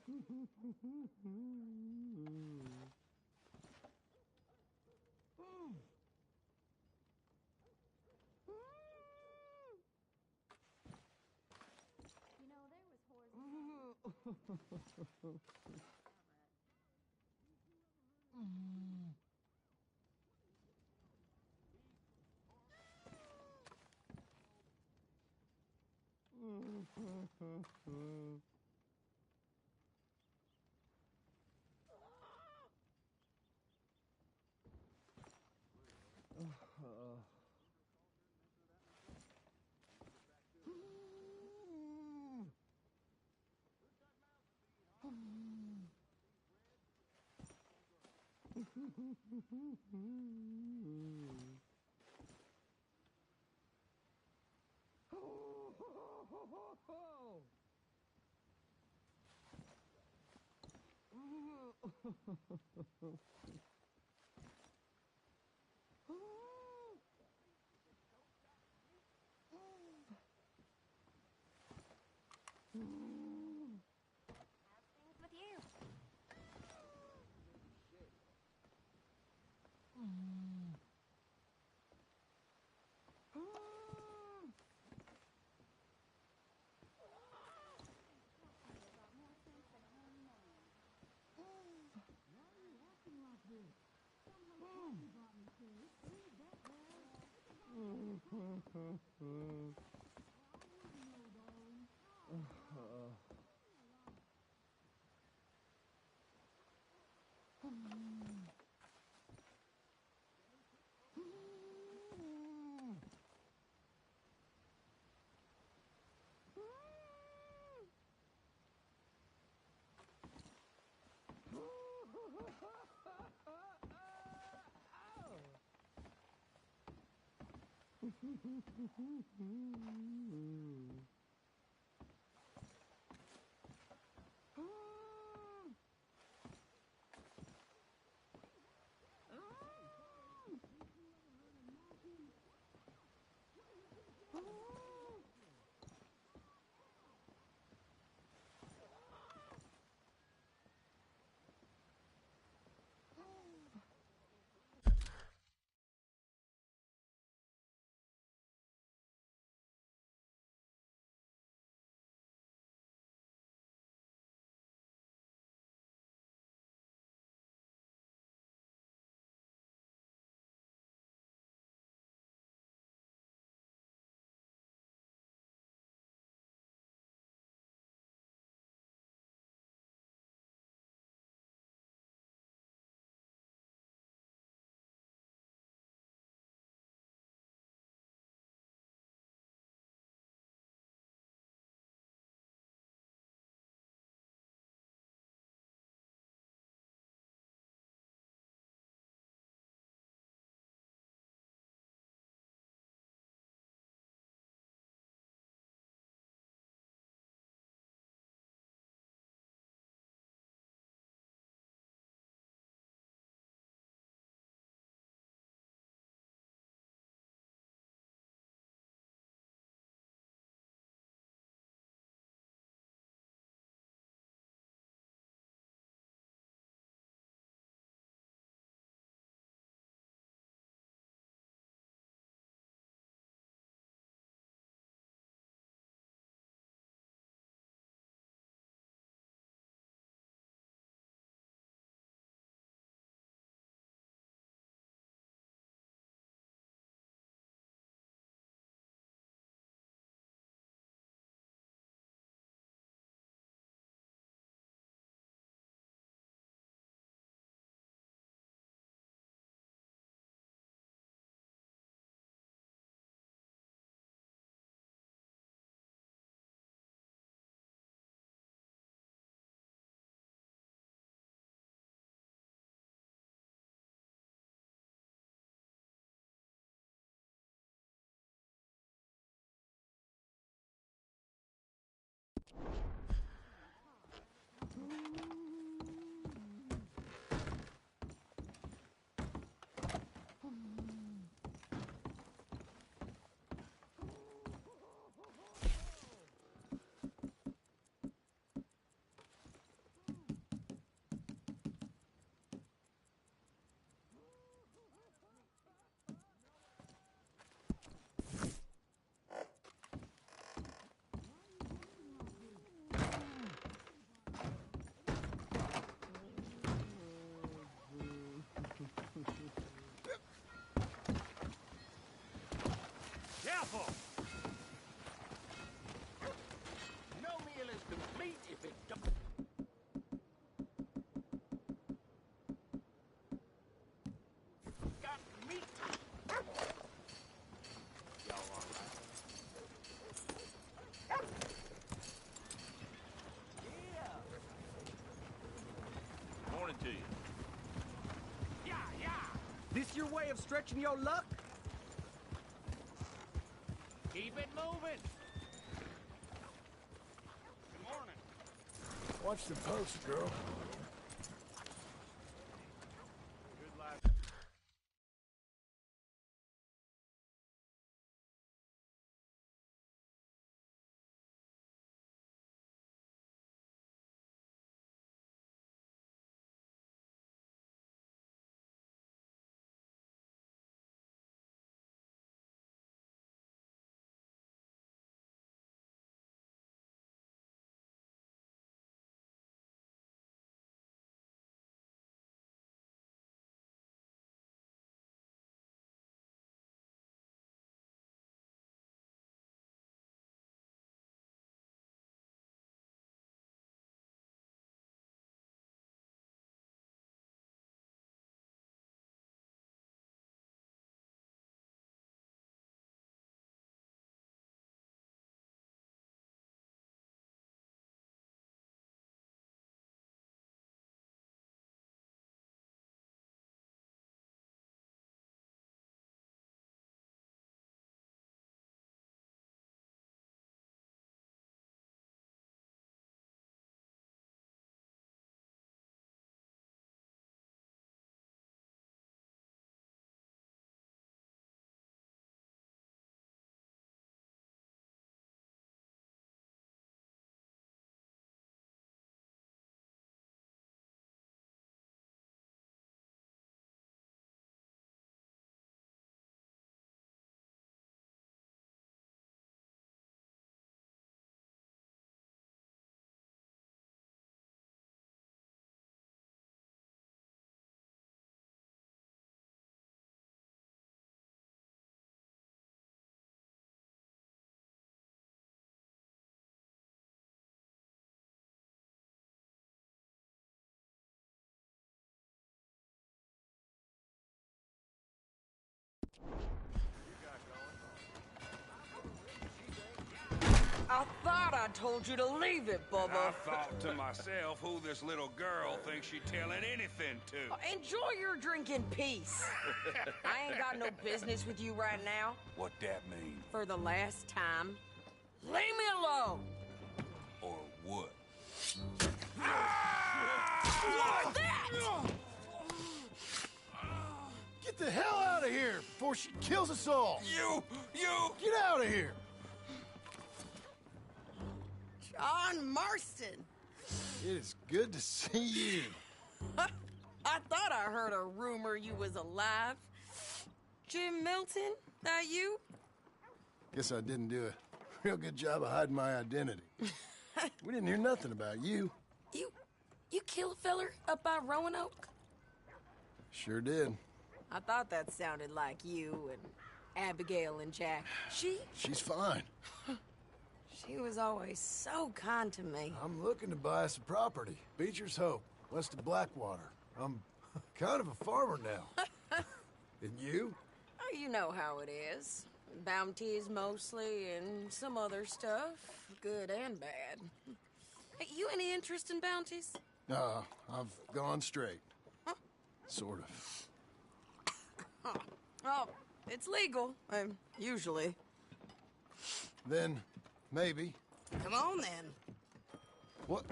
You know, there was whores. How's things with you? careful! No meal is complete if it don't... Got meat! Y'all all right? Yeah! Morning to you. Yeah, yeah! This your way of stretching your luck? Keep it moving! Good morning. Watch the post, girl. Good life. I thought I told you to leave it, Bubba. I thought to myself who this little girl thinks she's telling anything to. Enjoy your drink in peace. I ain't got no business with you right now. What that mean? For the last time, leave me alone. Or what? What's that? Get the hell out of here before she kills us all! You! Get out of here! John Marston. It is good to see you. I thought I heard a rumor you was alive. Jim Milton, that you? Guess I didn't do a real good job of hiding my identity. We didn't hear nothing about you. You kill a feller up by Roanoke? Sure did. I thought that sounded like you and Abigail and Jack. She's fine. She was always so kind to me. I'm looking to buy us a property. Beecher's Hope, west of Blackwater. I'm kind of a farmer now. And you? Oh, you know how it is. Bounties mostly, and some other stuff, good and bad. Hey, you any interest in bounties? I've gone straight. Huh? Sort of. Oh, it's legal, usually. Then, maybe. Come on, then. What?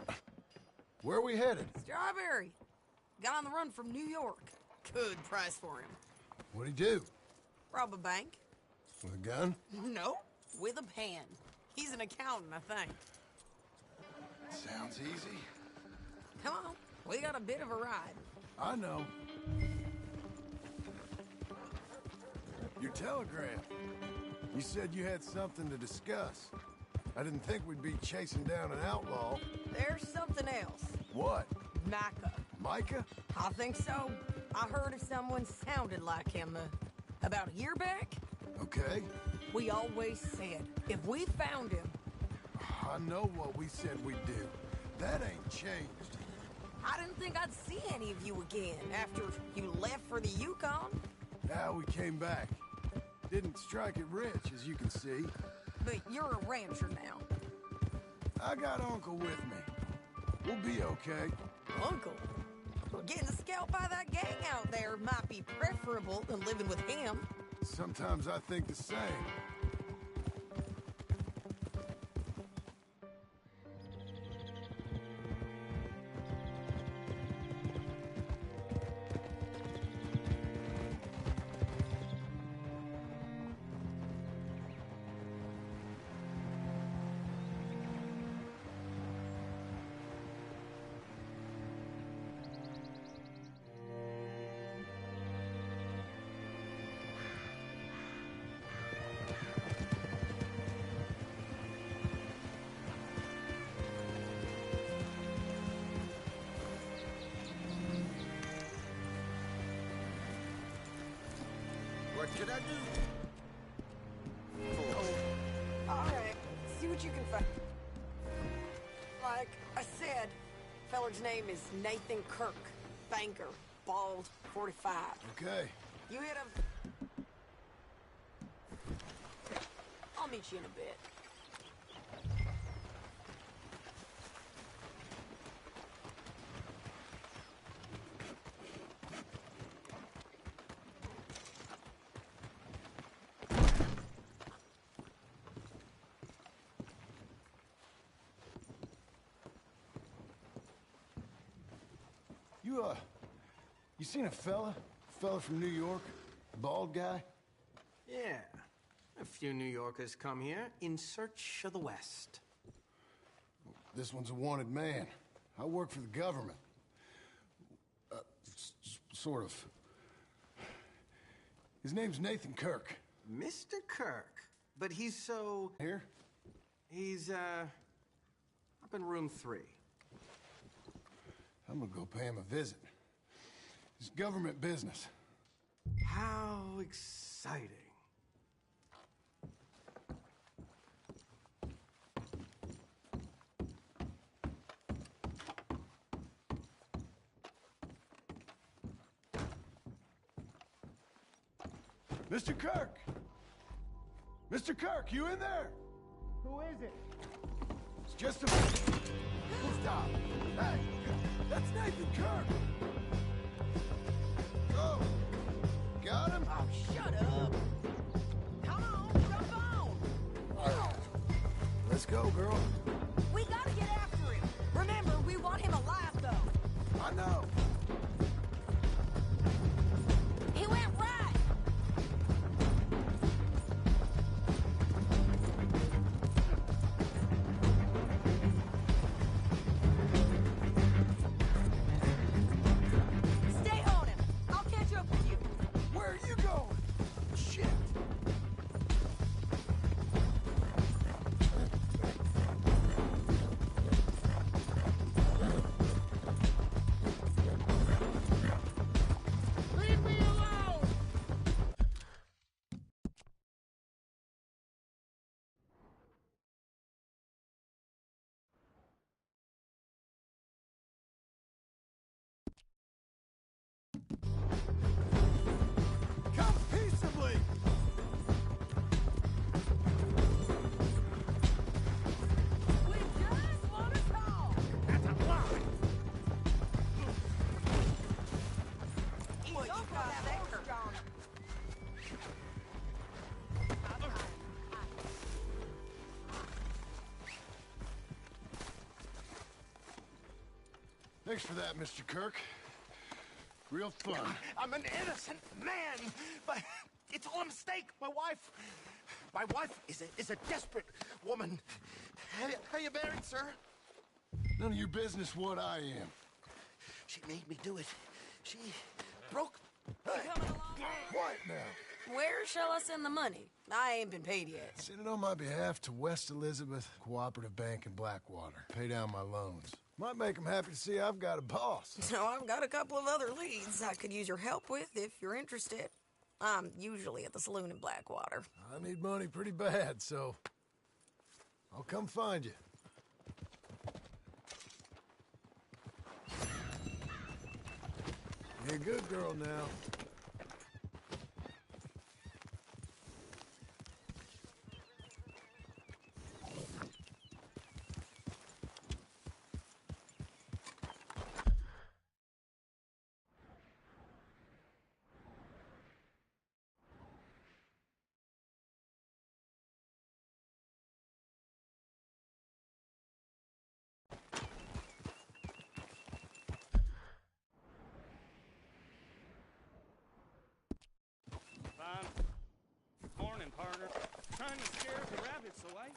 Where are we headed? Strawberry. Got on the run from New York. Good price for him. What'd he do? Rob a bank? With a gun? No, with a pen. He's an accountant, I think. Sounds easy. Come on, we got a bit of a ride. I know. Your telegram. You said you had something to discuss. I didn't think we'd be chasing down an outlaw. There's something else. What? Micah. Micah? I think so. I heard of someone sounded like him about a year back. Okay? We always said, if we found him, I know what we said we'd do. That ain't changed. I didn't think I'd see any of you again after you left for the Yukon. Now we came back. Didn't strike it rich, as you can see. But you're a rancher now. I got Uncle with me. We'll be okay. Uncle? Well, getting scalped by that gang out there might be preferable than living with him. Sometimes I think the same. What should I do? Alright, see what you can find. Like I said, feller's name is Nathan Kirk. Banker, bald, 45. Okay. You hit him. I'll meet you in a bit. You seen a fella? Fella from New York? Bald guy? Yeah. A few New Yorkers come here in search of the West. This one's a wanted man. I work for the government. Sort of. His name's Nathan Kirk. Mr. Kirk. But he's so... Here? He's, up in room 3. I'm gonna go pay him a visit. It's government business. How exciting. Mr. Kirk! Mr. Kirk, you in there? Who is it? It's just a... Stop! Hey! That's Nathan Kirk! Oh! Got him? Oh, shut up! Come on, jump on! Let's go, girl. We gotta get after him. Remember, we want him alive, though. I know. He went right. Stay on him. I'll catch up with you. Where are you going? Shit! Leave me alone! Come peaceably! We just want to talk. That's a lie. He's up on that anchor. Thanks for that, Mr. Kirk. Real fun. I'm an innocent man, but it's all a mistake. My wife is a desperate woman. How you married, sir? None of your business what I am. She made me do it. She broke. Coming along? Quiet now. Where shall I send the money? I ain't been paid yet. Send it on my behalf to West Elizabeth Cooperative Bank in Blackwater. Pay down my loans. Might make them happy to see I've got a boss. So I've got a couple of other leads I could use your help with if you're interested. I'm usually at the saloon in Blackwater. I need money pretty bad, so I'll come find you. Be a good girl now. Morning, partner. Trying to scare the rabbits away.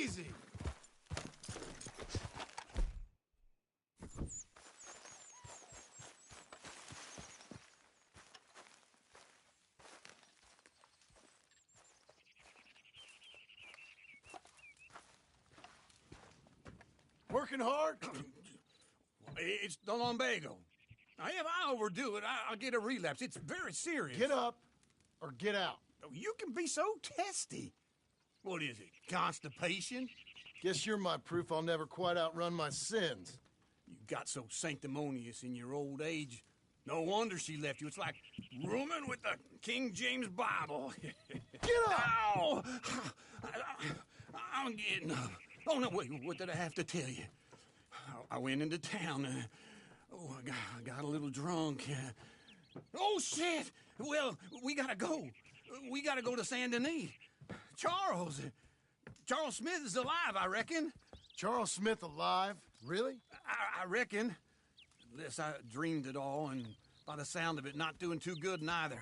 Easy! Working hard? It's the lumbago. Now, if I overdo it, I'll get a relapse. It's very serious. Get up or get out. You can be so testy. What is it, constipation? Guess you're my proof I'll never quite outrun my sins. You got so sanctimonious in your old age. No wonder she left you. It's like rooming with the King James Bible. Get up! Ow! I'm getting up. Oh, no, wait, what did I have to tell you? I went into town. I got a little drunk. Oh, shit! Well, we gotta go. We gotta go to Saint Denis. Charles Smith is alive, I reckon. Charles Smith alive? Really? I reckon. Unless I dreamed it all, and by the sound of it, not doing too good neither.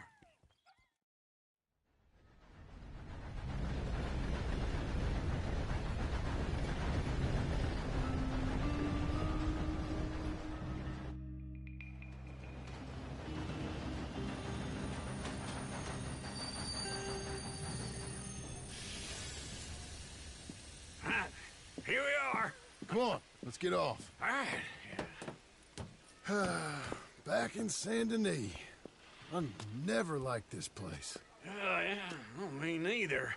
Here we are. Come on, let's get off. All right. Back in Saint Denis. I never liked this place. Yeah, well, me neither.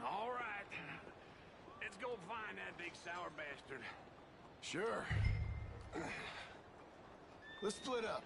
All right. Let's go find that big sour bastard. Sure. Let's split up.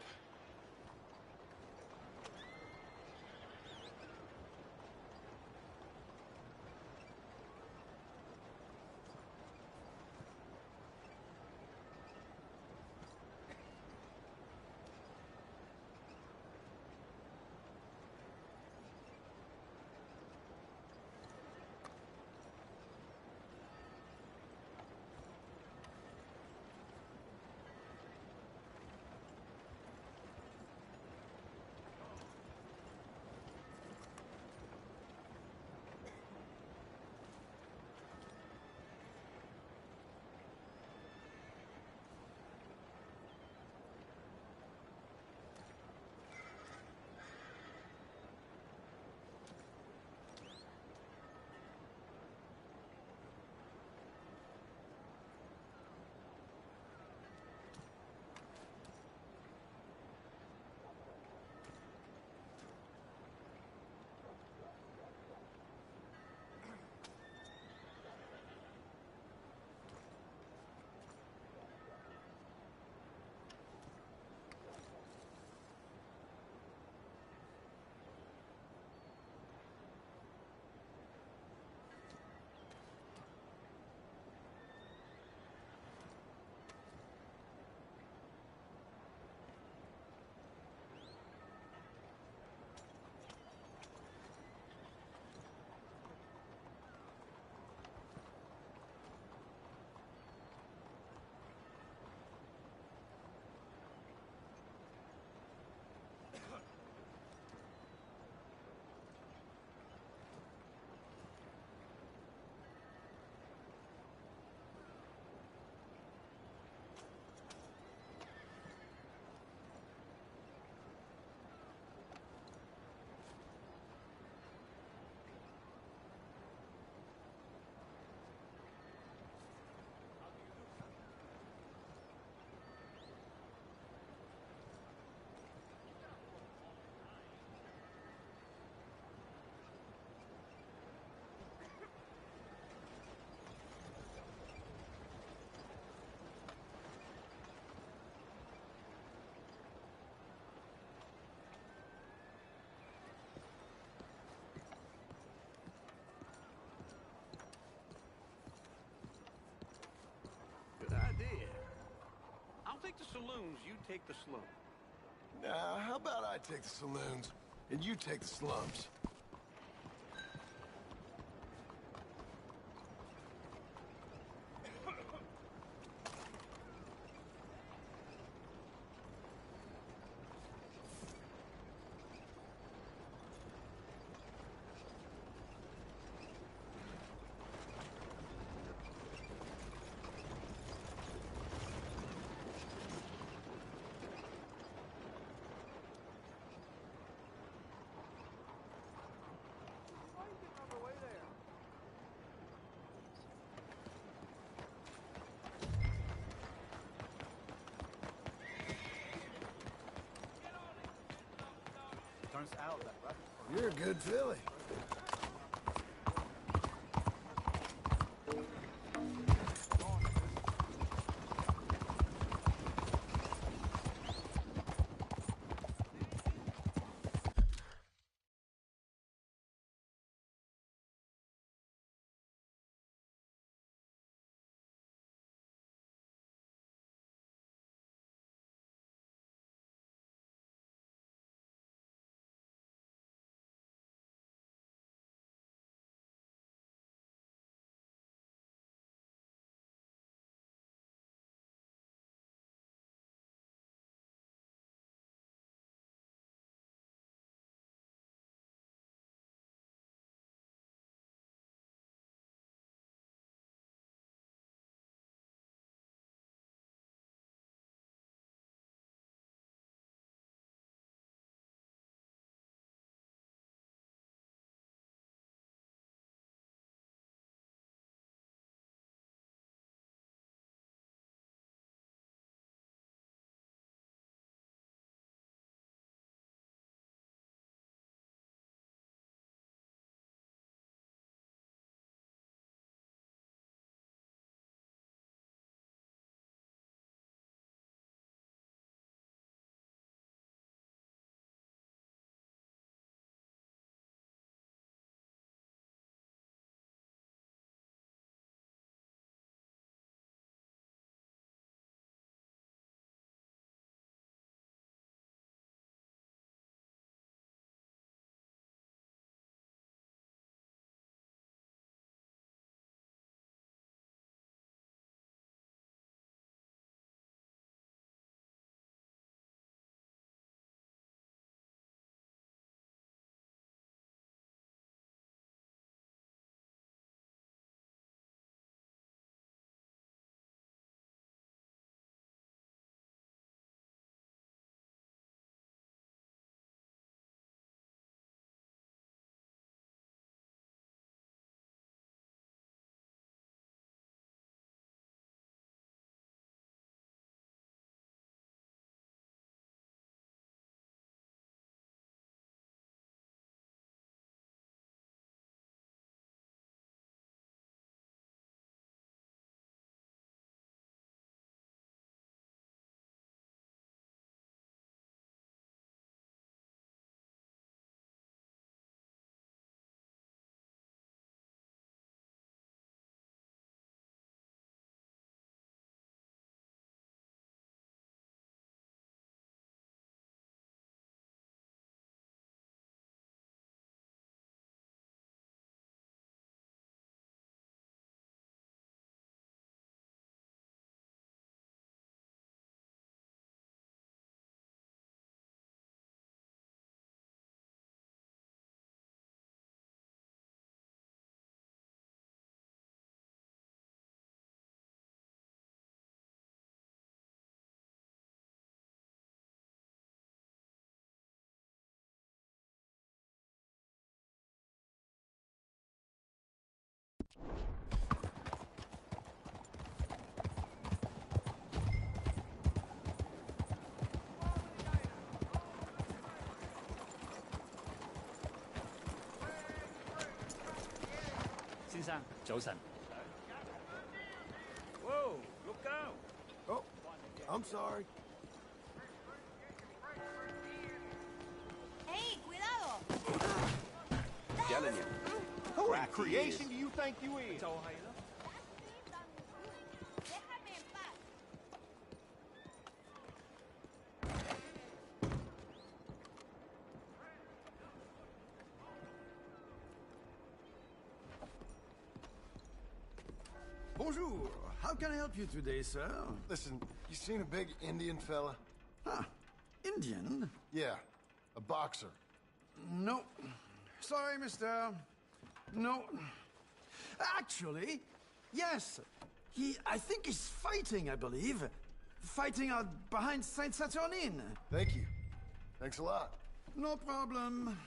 Good idea. I'll take the saloons, you take the slum. Now, how about I take the saloons, and you take the slums? You're a good filly. 生，早晨。 Whoa, look out. Oh, I'm sorry. Hey, cuidado! Telling you. Who in creation do you think you is? Déjame en paz. Bonjour. How can I help you today, sir? Listen, you seen a big Indian fella? Ah, Indian? Yeah, a boxer. No. Sorry, mister. No. Actually, yes. I think he's fighting, I believe. Fighting out behind Saint Saturnine. Thank you. Thanks a lot. No problem.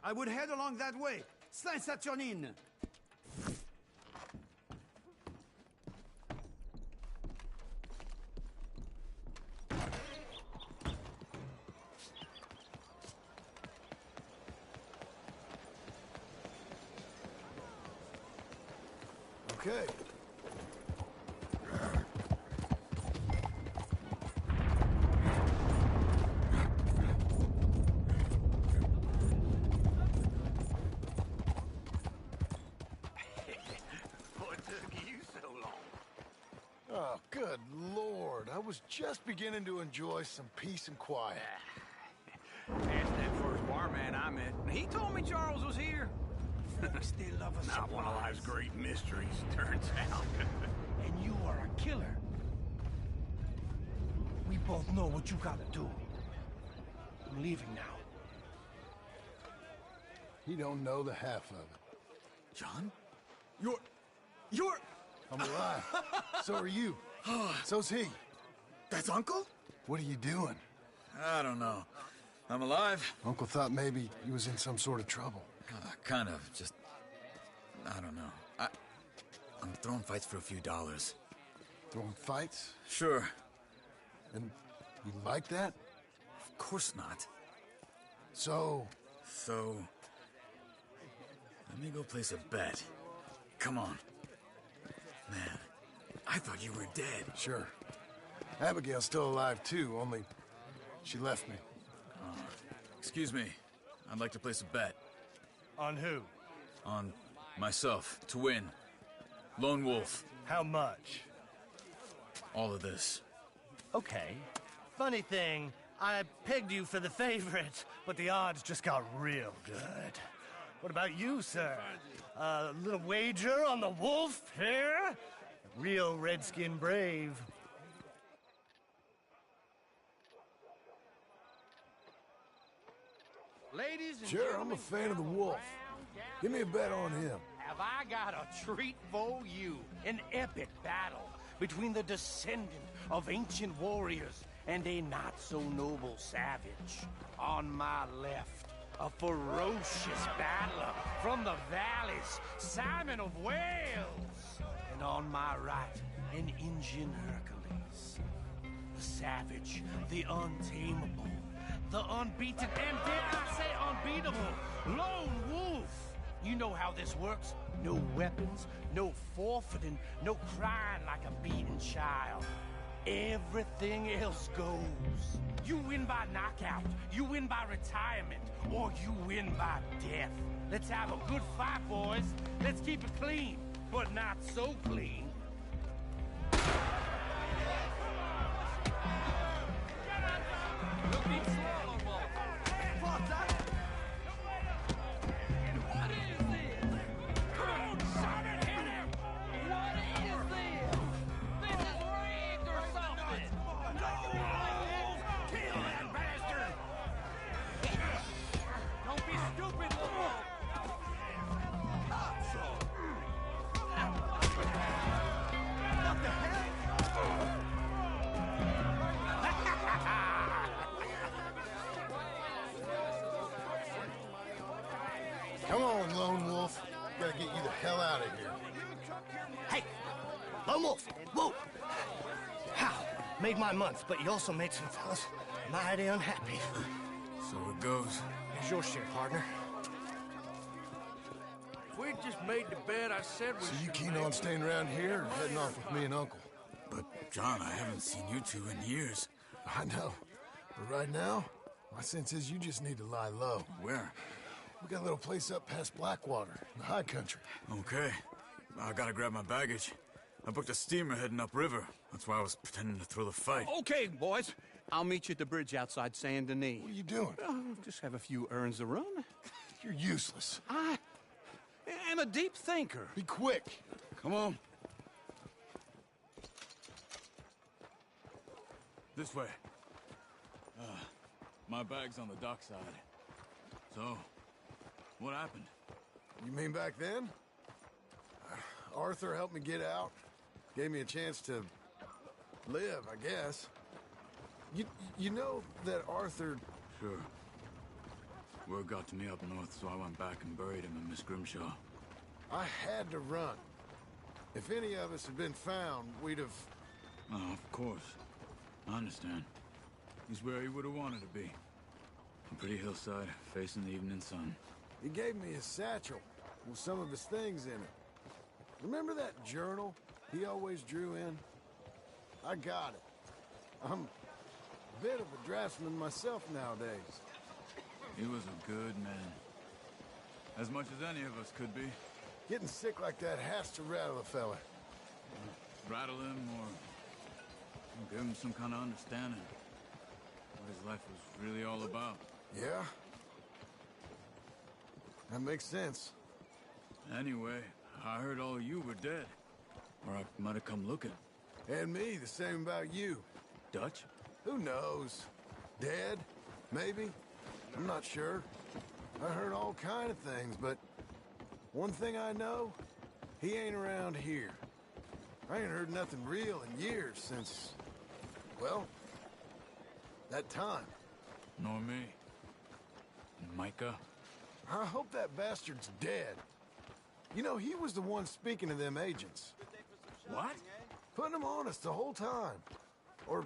I would head along that way. Saint Saturnine. Okay. What took you so long? Oh, good Lord. I was just beginning to enjoy some peace and quiet. Ask that first barman I met. He told me Charles was here. Still love us. Not one of life's great mysteries, turns out. And you are a killer. We both know what you gotta do. I'm leaving now. He don't know the half of it. John? You're... I'm alive. So are you. So's he. That's Uncle? What are you doing? I don't know. I'm alive. Uncle thought maybe he was in some sort of trouble. Kind of. Just... I don't know. I'm throwing fights for a few dollars. Throwing fights? Sure. And you like that? Of course not. So... So... Let me go place a bet. Come on. Man, I thought you were dead. Sure. Abigail's still alive, too, only she left me. Excuse me. I'd like to place a bet. On who? On myself, to win. Lone Wolf. How much? All of this. Okay. Funny thing, I pegged you for the favorite, but the odds just got real good. What about you, sir? A little wager on the wolf here? Real redskin brave. Ladies and Sure, I'm a fan of the wolf. Give me a bet on him. have I got a treat for you. An epic battle between the descendant of ancient warriors and a not-so-noble savage. On my left, a ferocious battler from the valleys, Simon of Wales. And on my right, an Indian Hercules. The savage, the untamable, the unbeaten, and dare I say unbeatable, Lone Wolf. You know how this works. No weapons, no forfeiting, no crying like a beaten child. Everything else goes. You win by knockout, you win by retirement, or you win by death. Let's have a good fight, boys. Let's keep it clean, but not so clean. Looking slow, Lone Wolf. And what is this? Come on, son, and hit him! What is this? This is rigged or something! Kill that bastard! Don't be stupid, Lone Wolf! made my month, but you also made some fellas mighty unhappy. So it goes. Here's your share, partner. If we'd just made the bed I said we So you should keen make. on staying around here or heading off with me and Uncle? But, John, I haven't seen you two in years. I know. But right now, my sense is you just need to lie low. Where? We got a little place up past Blackwater, in the high country. Okay. I gotta grab my baggage. I booked a steamer heading upriver. That's why I was pretending to throw the fight. Okay, boys. I'll meet you at the bridge outside Saint Denis. What are you doing? Just have a few errands to run. You're useless. I am a deep thinker. Be quick. Come on. This way. My bag's on the dockside. So, what happened? You mean back then? Arthur helped me get out. Gave me a chance to live, I guess. You know that Arthur... Sure. Word got to me up north, so I went back and buried him in Miss Grimshaw. I had to run. If any of us had been found, we'd have... Oh, of course. I understand. He's where he would have wanted to be. A pretty hillside, facing the evening sun. He gave me his satchel with some of his things in it. Remember that journal he always drew in? I got it. I'm a bit of a draftsman myself nowadays. He was a good man. As much as any of us could be. Getting sick like that has to rattle a fella. Rattle him or give him some kind of understanding. What his life was really all about. Yeah? That makes sense. Anyway, I heard all of you were dead. Or I might have come looking. And me, the same about you. Dutch? Who knows? Dead? Maybe? I'm not sure. I heard all kind of things, but one thing I know, he ain't around here. I ain't heard nothing real in years since, well, that time. Nor me. And Micah? I hope that bastard's dead. You know, he was the one speaking to them agents. What? Putting them on us the whole time. Or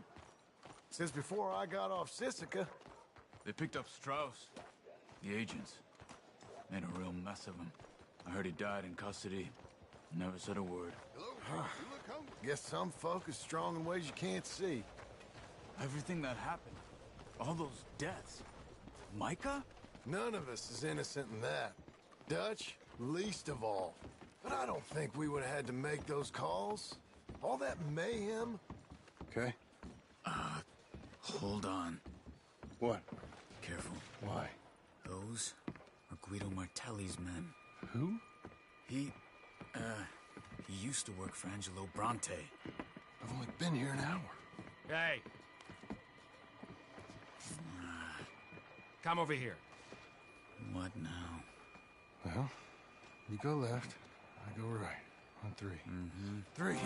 since before I got off Sisika. They picked up Strauss. The agents. Made a real mess of him. I heard he died in custody. Never said a word. Guess some folk is strong in ways you can't see. Everything that happened. All those deaths. Micah? None of us is innocent in that. Dutch, least of all. But I don't think we would have had to make those calls. All that mayhem. Okay. Hold on. What? Careful. Why? Those are Guido Martelli's men. Who? He used to work for Angelo Bronte. I've only been here an hour. Hey. Come over here. What now? Well, you go left, I go right. On three. Three.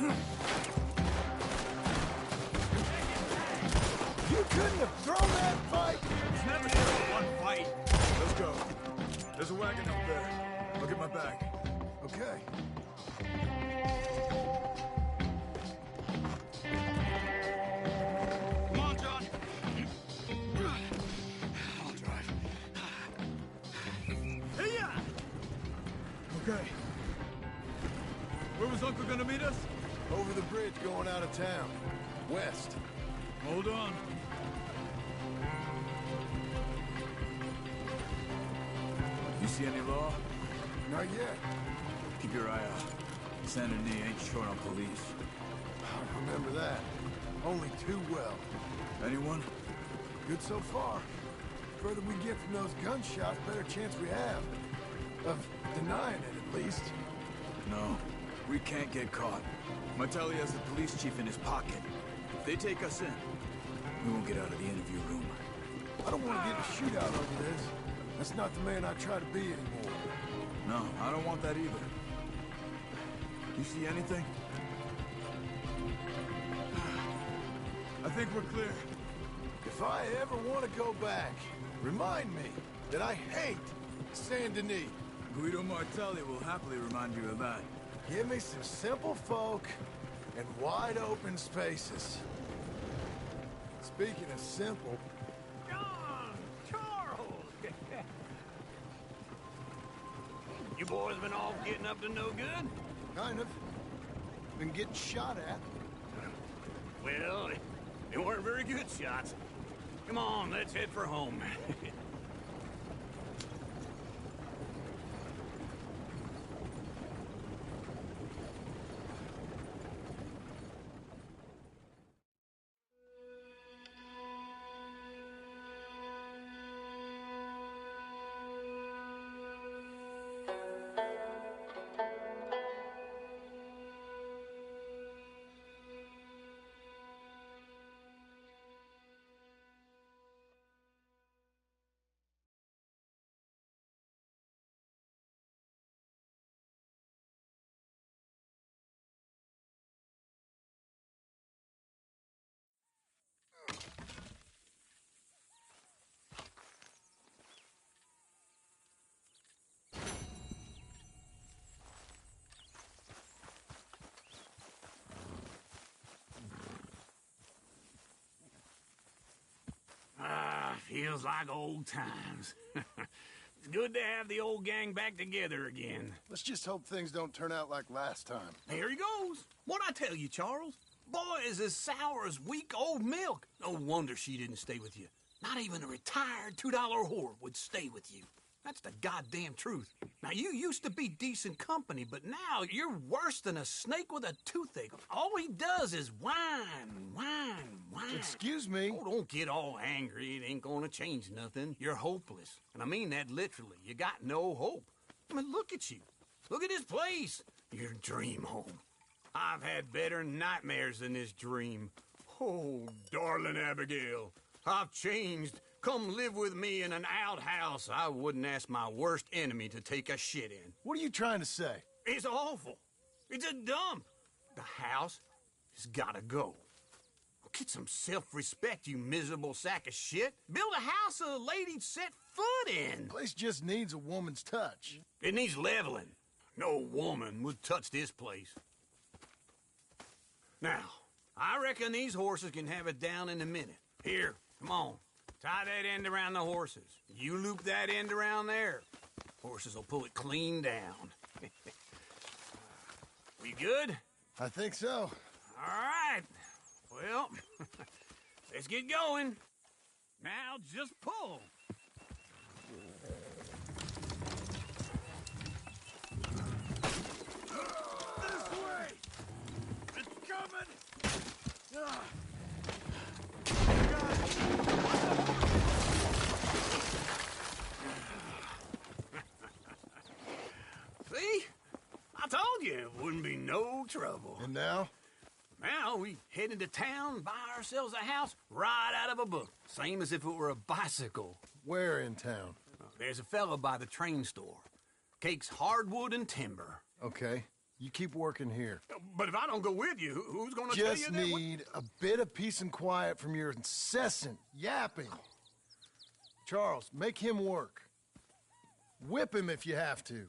You couldn't have thrown that fight! It's never just one fight. Let's go. There's a wagon up there. I'll get my bag. Okay. Come on, John. I'll drive. Hey-ya! Okay. Where was Uncle gonna meet us? Over the bridge going out of town. West. Hold on. You see any law? Not yet. Keep your eye out. Saint Denis ain't short on police. I remember that. Only too well. Anyone? Good so far. Further we get from those gunshots, better chance we have. Of denying it, at least. No. We can't get caught. Martelli has the police chief in his pocket. If they take us in, we won't get out of the interview room. I don't want to get in a shootout over this. That's not the man I try to be anymore. No, I don't want that either. You see anything? I think we're clear. If I ever want to go back, remind me that I hate Saint Denis. Guido Martelli will happily remind you of that. Give me some simple folk and wide open spaces. Speaking of simple, John! Charles! You boys been all getting up to no good? kind of. Been getting shot at. Well, they weren't very good shots. Come on, let's head for home. Feels like old times. It's good to have the old gang back together again. Let's just hope things don't turn out like last time. Here he goes. What'd I tell you, Charles? Boy is as sour as weak old milk. No wonder she didn't stay with you. Not even a retired $2 whore would stay with you. That's the goddamn truth. Now, you used to be decent company, but now you're worse than a snake with a toothache. All he does is whine. Excuse me? Oh, don't get all angry. It ain't gonna change nothing. You're hopeless. And I mean that literally. You got no hope. I mean, look at you. Look at this place. Your dream home. I've had better nightmares than this dream. Oh, darling Abigail, I've changed. Come live with me in an outhouse I wouldn't ask my worst enemy to take a shit in. What are you trying to say? It's awful. It's a dump. The house has gotta go. Get some self-respect, you miserable sack of shit. Build a house a lady'd set foot in. The place just needs a woman's touch. It needs leveling. No woman would touch this place. Now, I reckon these horses can have it down in a minute. Here, come on. Tie that end around the horses. You loop that end around there. Horses will pull it clean down. We good? I think so. All right. Well, let's get going. Now just pull. This way! It's coming! See? I told you it wouldn't be no trouble. And now? Now we head into town, buy ourselves a house right out of a book. Same as if it were a bicycle. Where in town? There's a fella by the train store. Cakes hardwood and timber. Okay. You keep working here. But if I don't go with you, who's gonna tell you Just that? need a bit of peace and quiet from your incessant yapping. Charles, make him work. Whip him if you have to.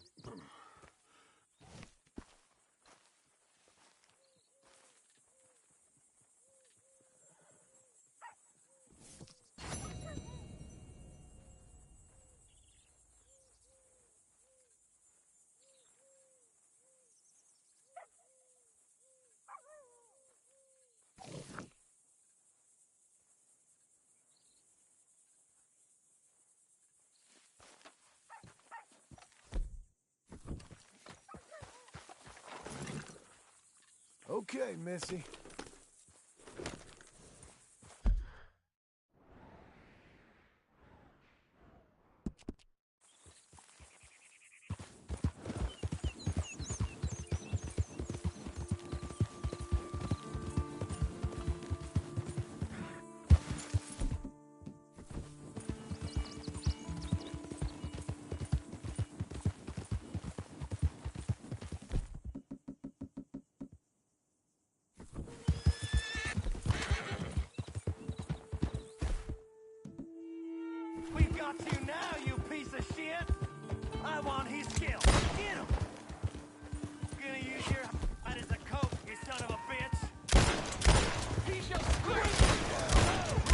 Okay, Missy. We've got you now, you piece of shit! I want his kill. Get him! Gonna use your hide as a coat, you son of a bitch! He shall scream!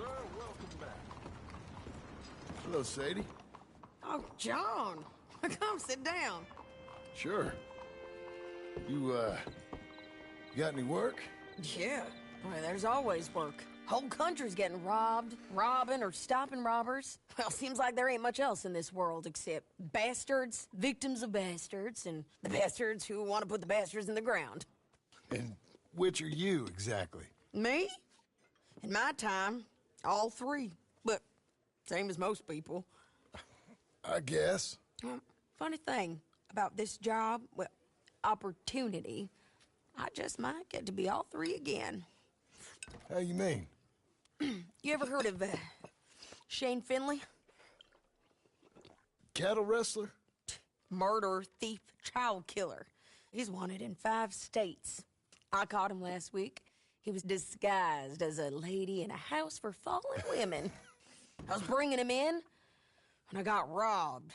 sir. Welcome back. Hello, Sadie. Oh, John. Come sit down. Sure. You got any work? Yeah. Well, there's always work. Whole country's getting robbed, robbing, or stopping robbers. Well, seems like there ain't much else in this world except bastards, victims of bastards, and the bastards who want to put the bastards in the ground. And which are you, exactly? Me? In my time, all three. But same as most people. I guess. Funny thing about this job, well, opportunity, I just might get to be all three again. How you mean? You ever heard of Shane Finley? Cattle wrestler? Murderer, thief, child killer. He's wanted in 5 states. I caught him last week. He was disguised as a lady in a house for fallen women. I was bringing him in, and I got robbed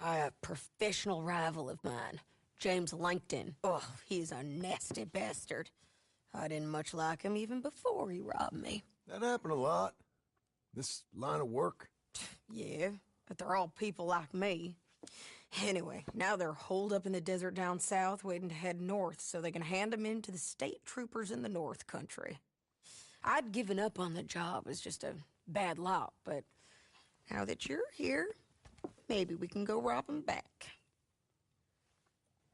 by a professional rival of mine, James Langton. Oh, he's a nasty bastard. I didn't much like him even before he robbed me. That happened a lot. This line of work. Yeah, but they're all people like me. Anyway, now they're holed up in the desert down south, waiting to head north so they can hand them in to the state troopers in the north country. I'd given up on the job as just a bad lot, but now that you're here, maybe we can go rob them back.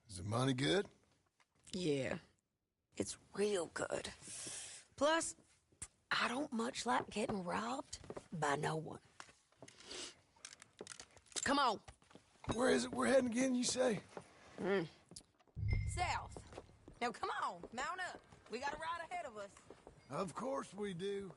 Is the money good? Yeah, it's real good. Plus, I don't much like getting robbed by no one. Come on. Where is it we're heading again, you say? South. Now, come on, mount up. We got a ride ahead of us. Of course we do.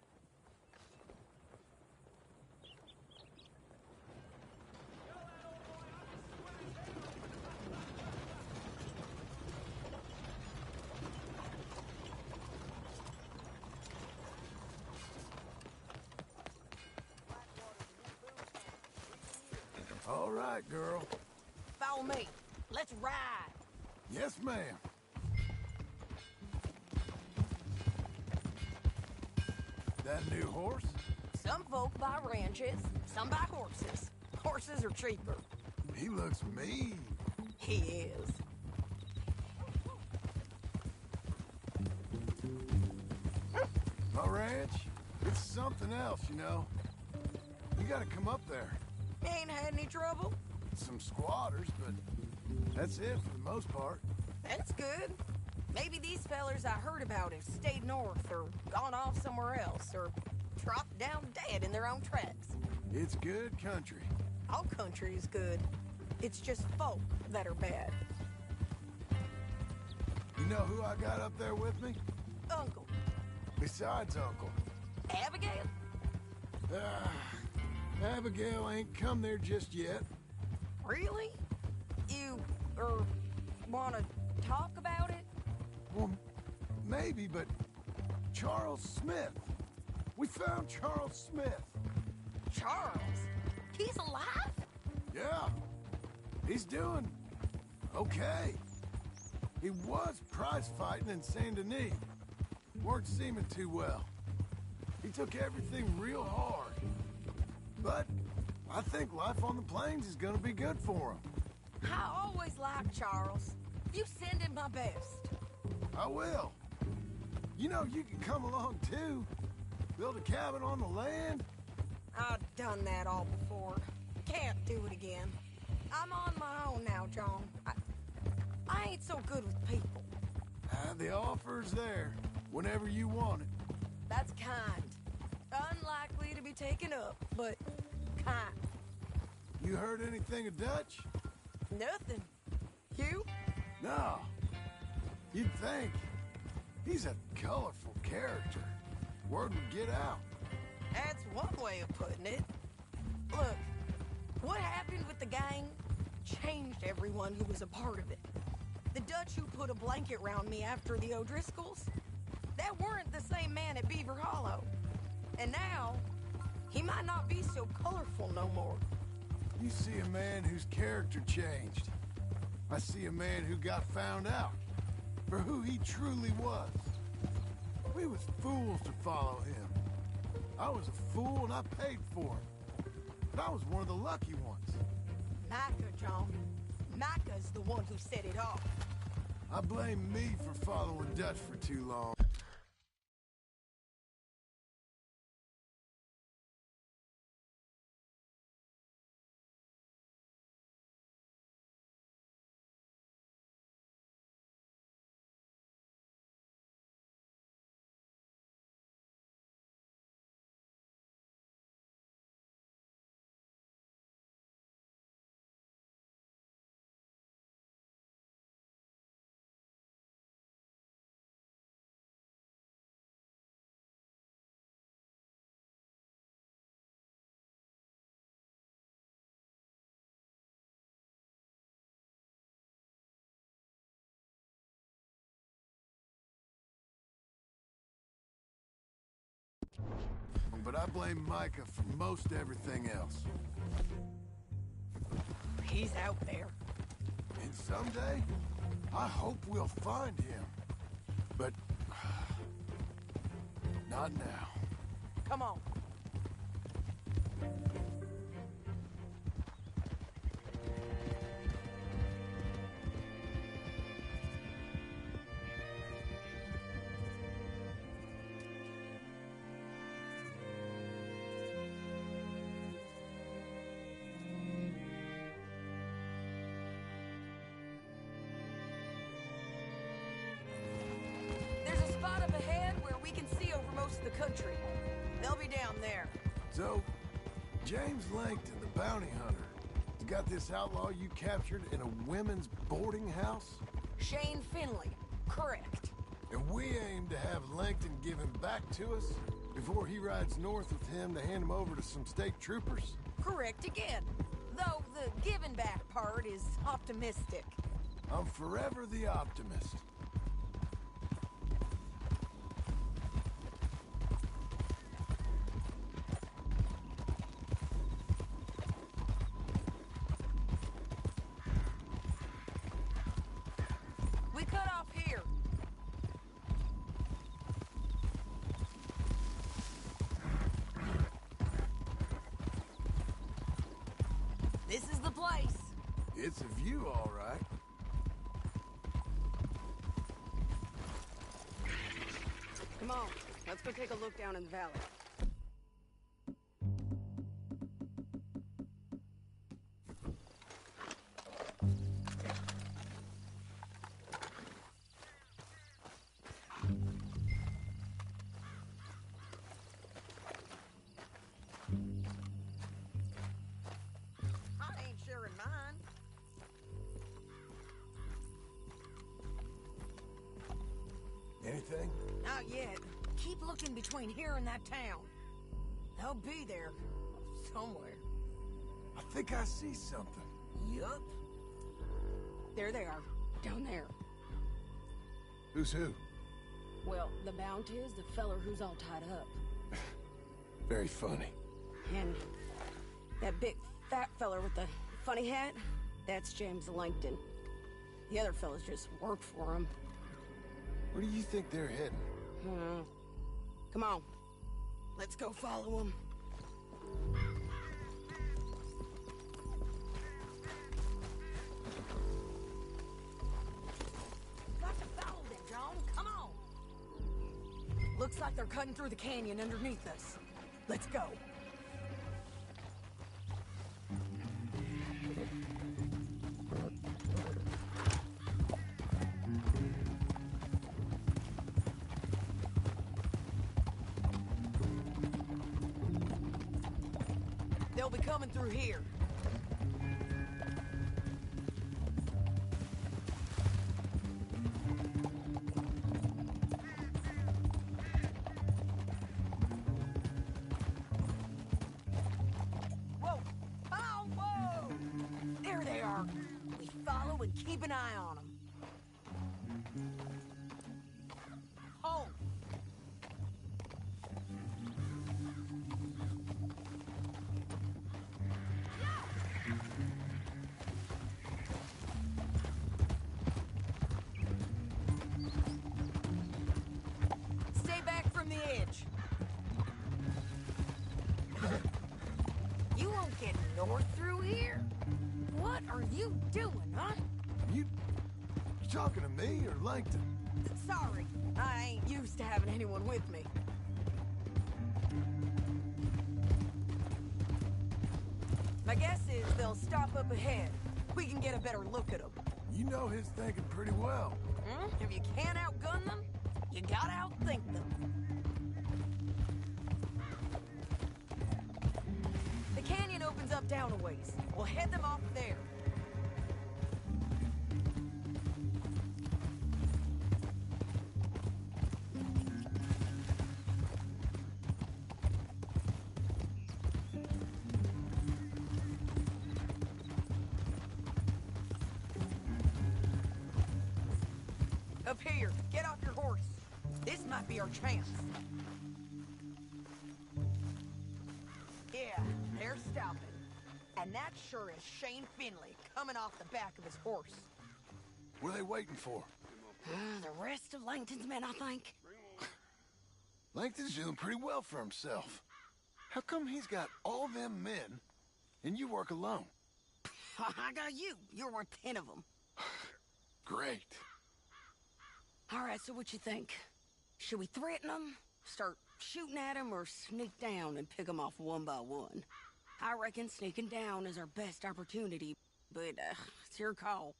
All right, girl. Follow me. Let's ride. Yes, ma'am. That new horse? Some folk buy ranches, some buy horses. Horses are cheaper. He looks mean. He is. My ranch, it's something else, you know. You gotta come up there. Ain't had any trouble? Some squatters, but that's it for the most part. That's good. Maybe these fellers I heard about have stayed north or gone off somewhere else or dropped down dead in their own tracks. It's good country. All country is good. It's just folk that are bad. You know who I got up there with me? Uncle. Besides Uncle. Abigail? Abigail ain't come there just yet. Really? You, wanna talk about it? Well, maybe, but Charles Smith. We found Charles Smith. Charles? He's alive? Yeah. He's doing okay. He was prize fighting in Saint Denis. Weren't seeming too well. He took everything real hard. But I think life on the plains is gonna be good for him. I always liked Charles. You send him my best. I will. You know, you can come along too. Build a cabin on the land. I've done that all before. Can't do it again. I'm on my own now, John. I ain't so good with people. The offer's there whenever you want it. That's kind. Unlikely to be taken up, but kind. You heard anything of Dutch? Nothing. You? No. You'd think. He's a colorful character. Word would get out. That's one way of putting it. Look, what happened with the gang changed everyone who was a part of it. The Dutch who put a blanket round me after the O'Driscolls, that weren't the same man at Beaver Hollow. And now, he might not be so colorful no more. You see a man whose character changed. I see a man who got found out for who he truly was. We was fools to follow him. I was a fool and I paid for it. But I was one of the lucky ones. Micah, John. Micah's the one who set it off. I blame me for following Dutch for too long. But I blame Micah for most everything else. He's out there. And someday, I hope we'll find him. But... not now. Come on. There's a spot up ahead where we can see over most of the country. They'll be down there. So, James Langton, the bounty hunter, has got this outlaw you captured in a women's boarding house? Shane Finley. Correct. And we aim to have Langton give him back to us before he rides north with him to hand him over to some state troopers? Correct again. Though the giving back part is optimistic. I'm forever the optimist. We cut off here. This is the place. It's a view, all right. Come on, let's go take a look down in the valley. I ain't sharing mine. Anything? Not yet. Keep looking between here and that town. They'll be there. Somewhere. I think I see something. Yup. There they are. Down there. Who's who? Well, the bounty is the feller who's all tied up. Very funny. And that big fat feller with the funny hat, that's James Langton. The other fellas just work for him. Where do you think they're heading? Come on. Let's go follow him. Got to follow them, John. Come on. Looks like they're cutting through the canyon underneath us. Let's go. They'll be coming through here. Whoa! Oh, whoa! There they are. We follow and keep an eye on them. Oh! Stay back from the edge. head north through here? What are you doing, huh? You talking to me or Langton? Sorry, I ain't used to having anyone with me. My guess is they'll stop up ahead. We can get a better look at them. You know his thinking pretty well. If you can't outgun them, you gotta outthink them. The canyon opens up down a ways. We'll head them off there. Up here, get off your horse. This might be our chance. Yeah, they're stopping. And that sure is Shane Finley coming off the back of his horse. What are they waiting for? The rest of Langton's men, I think. Langton's doing pretty well for himself. How come he's got all them men, and you work alone? I got you. You're worth 10 of them. Great. All right, so what you think? Should we threaten them, start shooting at them, or sneak down and pick them off one by one? I reckon sneaking down is our best opportunity, but it's your call.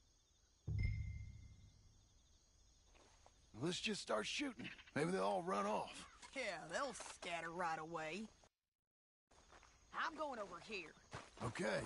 Let's just start shooting. Maybe they'll all run off. Yeah, they'll scatter right away. I'm going over here. Okay.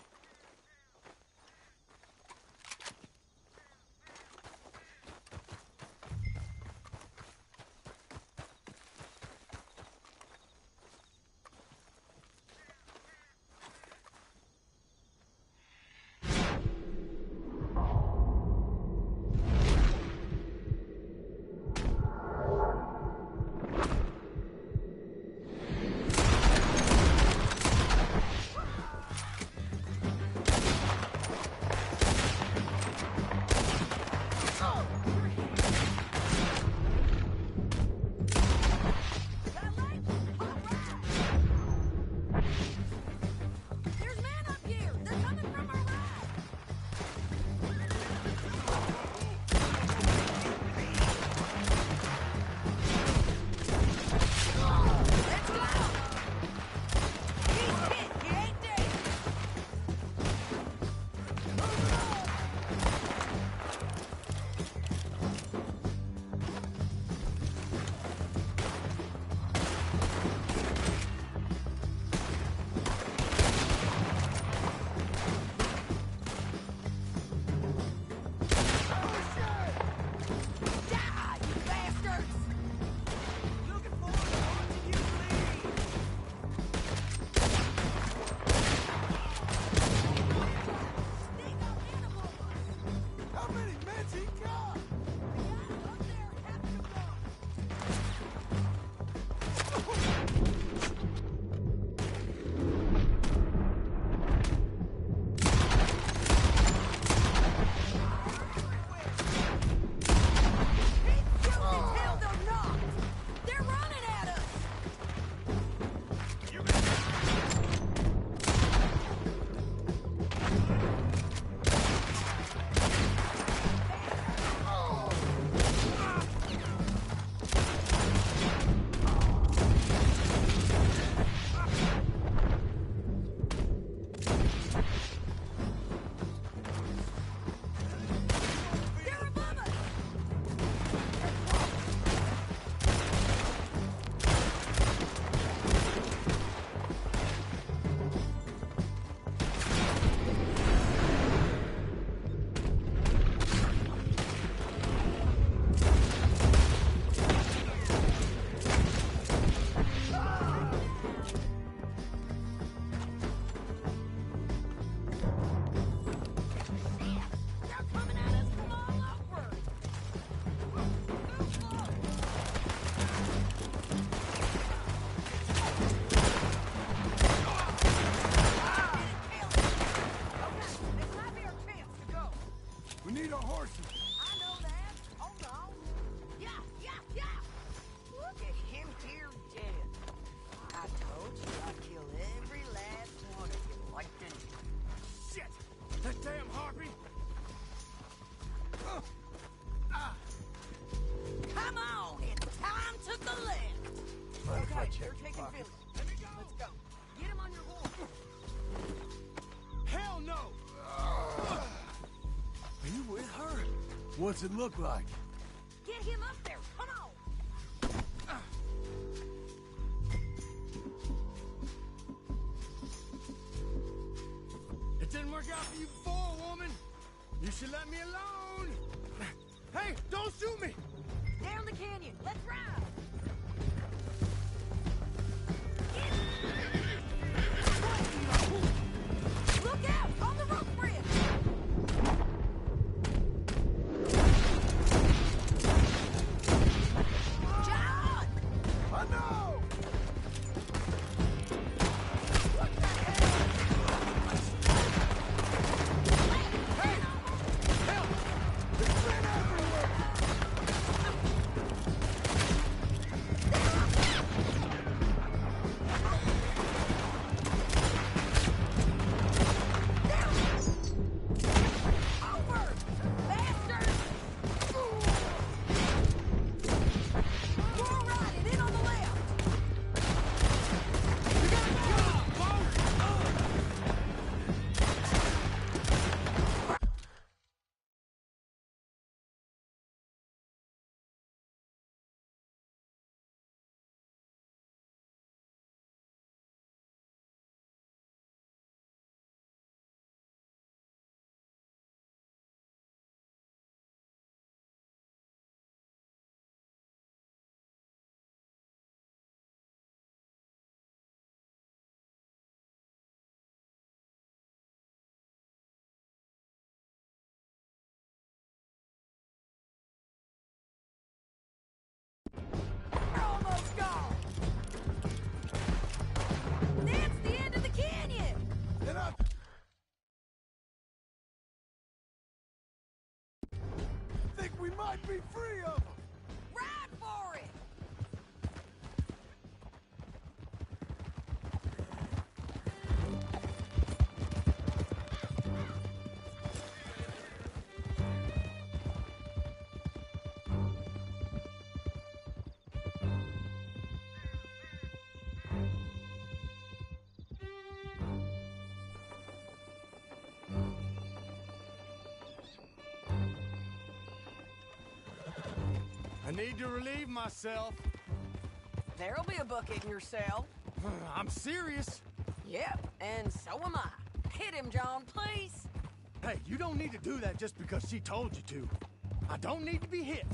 What's it look like? Get him up there. Come on. It didn't work out for you before, woman. You should let me alone. Hey, don't shoot me. Down the canyon. Let's ride. Look out! On the rope bridge! John! I know! What the hell? Hey! Help! It's been everywhere! Over! Faster! We're riding in on the left! You got a job, folks! We're almost gone! That's the end of the canyon! And I think we might be free of them! Ride for it! I need to relieve myself. There'll be a bucket in your cell. I'm serious. Yep, and so am I. Hit him, John, please. Hey, you don't need to do that just because she told you to. I don't need to be hit.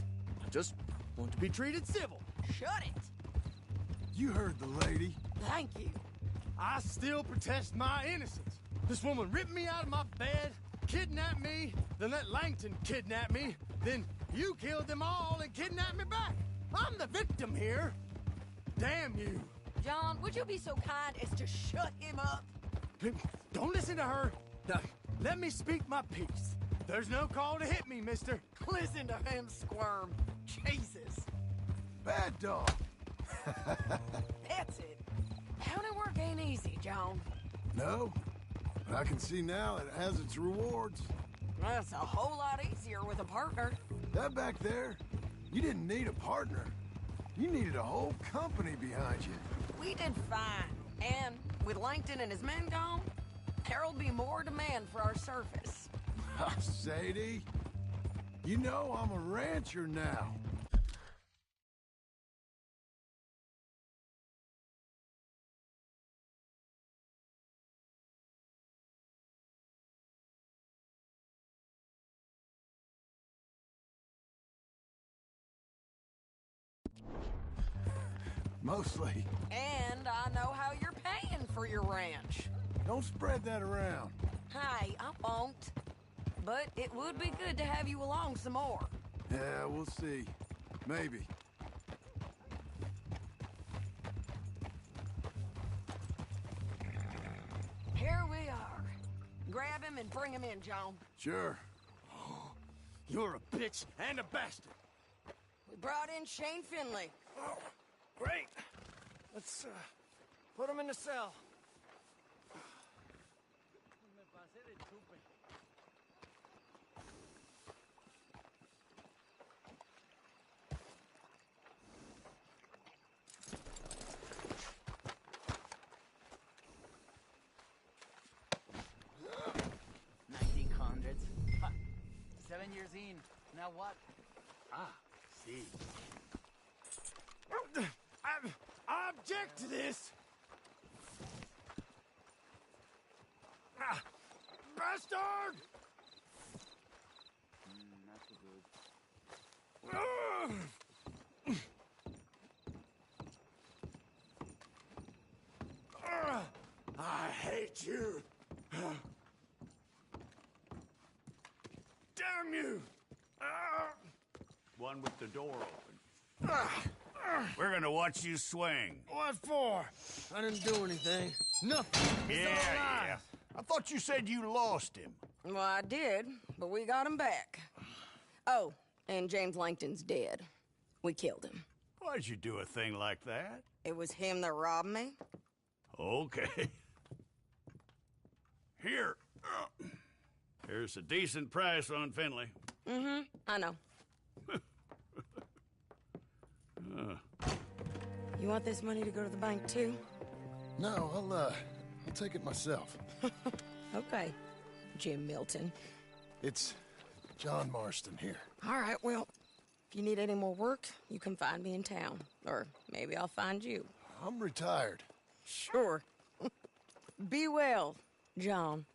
I just want to be treated civil. Shut it. You heard the lady. Thank you. I still protest my innocence. This woman ripped me out of my bed, kidnapped me, then let Langton kidnap me, then you killed them all and kidnapped me back. I'm the victim here. Damn you. John, would you be so kind as to shut him up? Don't listen to her. Now, let me speak my piece. There's no call to hit me, mister. Listen to him squirm. Jesus. Bad dog. That's it. County work ain't easy, John. No, but I can see now it has its rewards. That's a whole lot easier with a partner. That back there, you didn't need a partner. You needed a whole company behind you. We did fine. And with Langton and his men gone, there'll be more demand for our service. Sadie, you know I'm a rancher now. Mostly. And I know how you're paying for your ranch. Don't spread that around. Hey, I won't. But it would be good to have you along some more. Yeah, we'll see. Maybe. Here we are. Grab him and bring him in, John. Sure. You're a bitch and a bastard. We brought in Shane Finley. Oh, great. Let's put him in the cell. Huh. 7 years in. Now what? Ah, see. I object to this! Bastard! Not so good. I hate you! Damn you! One with the door open. We're gonna watch you swing. What for? I didn't do anything. Nothing. It's all lies. Yeah. I thought you said you lost him. Well, I did, but we got him back. Oh, and James Langton's dead. We killed him. Why'd you do a thing like that? It was him that robbed me. Okay. Here. Here's a decent price on Finley. Mm-hmm, I know. You want this money to go to the bank, too? No, I'll take it myself. Okay, Jim Milton. It's John Marston here. All right, well, if you need any more work, you can find me in town. Or maybe I'll find you. I'm retired. Sure. Be well, John.